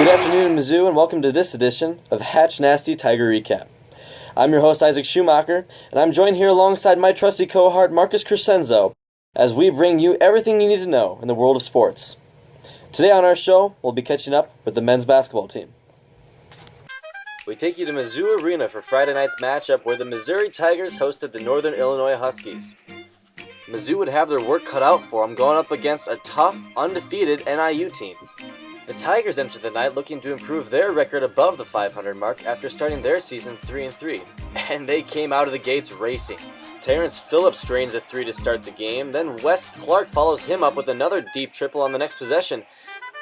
Good afternoon, Mizzou, and welcome to this edition of Hatch Nasty Tiger Recap. I'm your host, Isaac Schumacher, and I'm joined here alongside my trusty cohort, Marcus Crescenzo, as we bring you everything you need to know in the world of sports. Today on our show, we'll be catching up with the men's basketball team. We take you to Mizzou Arena for Friday night's matchup where the Missouri Tigers hosted the Northern Illinois Huskies. Mizzou would have their work cut out for them going up against a tough, undefeated NIU team. The Tigers entered the night looking to improve their record above the 500 mark after starting their season 3-3, and they came out of the gates racing. Terrence Phillips drains a three to start the game, then Wes Clark follows him up with another deep triple on the next possession.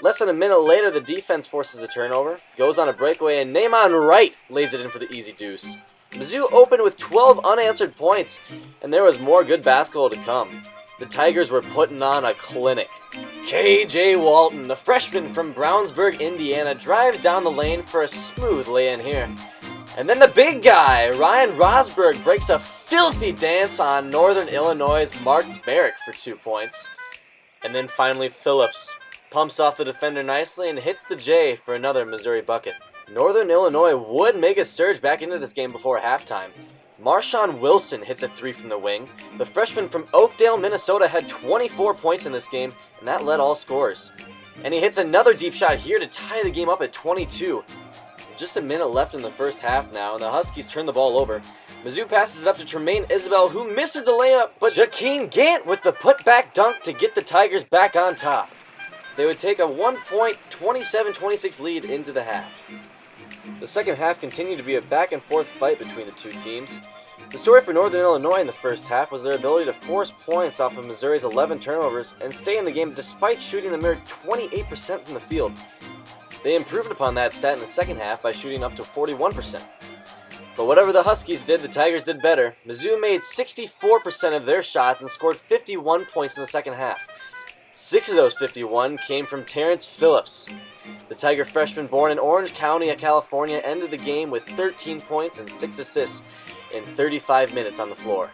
Less than a minute later, the defense forces a turnover, goes on a breakaway, and Naaman Wright lays it in for the easy deuce. Mizzou opened with 12 unanswered points, and there was more good basketball to come. The Tigers were putting on a clinic. K.J. Walton, the freshman from Brownsburg, Indiana, drives down the lane for a smooth lay-in here. And then the big guy, Ryan Rosberg, breaks a filthy dance on Northern Illinois' Mark Merrick for 2 points. And then finally Phillips pumps off the defender nicely and hits the J for another Missouri bucket. Northern Illinois would make a surge back into this game before halftime. Marshawn Wilson hits a three from the wing. The freshman from Oakdale, Minnesota had 24 points in this game, and that led all scorers. And he hits another deep shot here to tie the game up at 22. Just a minute left in the first half now, and the Huskies turn the ball over. Mizzou passes it up to Tremaine Isabel, who misses the layup, but Jakeem Gant with the putback dunk to get the Tigers back on top. They would take a 1-point, 27-26 lead into the half. The second half continued to be a back-and-forth fight between the two teams. The story for Northern Illinois in the first half was their ability to force points off of Missouri's 11 turnovers and stay in the game despite shooting a mere 28% from the field. They improved upon that stat in the second half by shooting up to 41%. But whatever the Huskies did, the Tigers did better. Mizzou made 64% of their shots and scored 51 points in the second half. 6 of those 51 came from Terrence Phillips. The Tiger freshman born in Orange County, California, ended the game with 13 points and 6 assists in 35 minutes on the floor.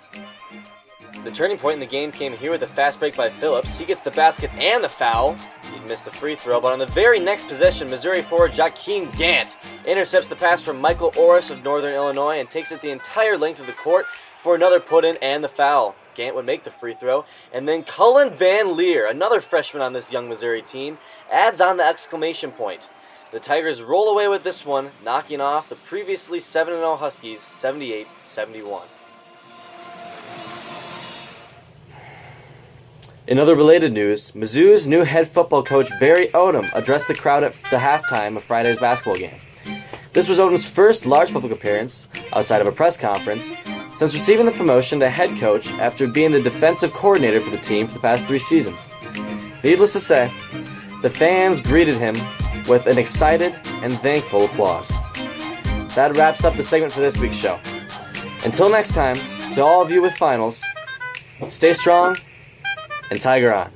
The turning point in the game came here with a fast break by Phillips. He gets the basket and the foul. He missed the free throw, but on the very next possession, Missouri forward Jakeem Gant intercepts the pass from Michael Orris of Northern Illinois and takes it the entire length of the court for another put-in and the foul. Gant would make the free throw, and then Cullen Van Leer, another freshman on this young Missouri team, adds on the exclamation point. The Tigers roll away with this one, knocking off the previously 7-0 Huskies 78-71. In other related news, Mizzou's new head football coach Barry Odom addressed the crowd at the halftime of Friday's basketball game. This was Odom's first large public appearance, outside of a press conference, since receiving the promotion to head coach after being the defensive coordinator for the team for the past 3 seasons. Needless to say, the fans greeted him with an excited and thankful applause. That wraps up the segment for this week's show. Until next time, to all of you with finals, stay strong and Tiger on.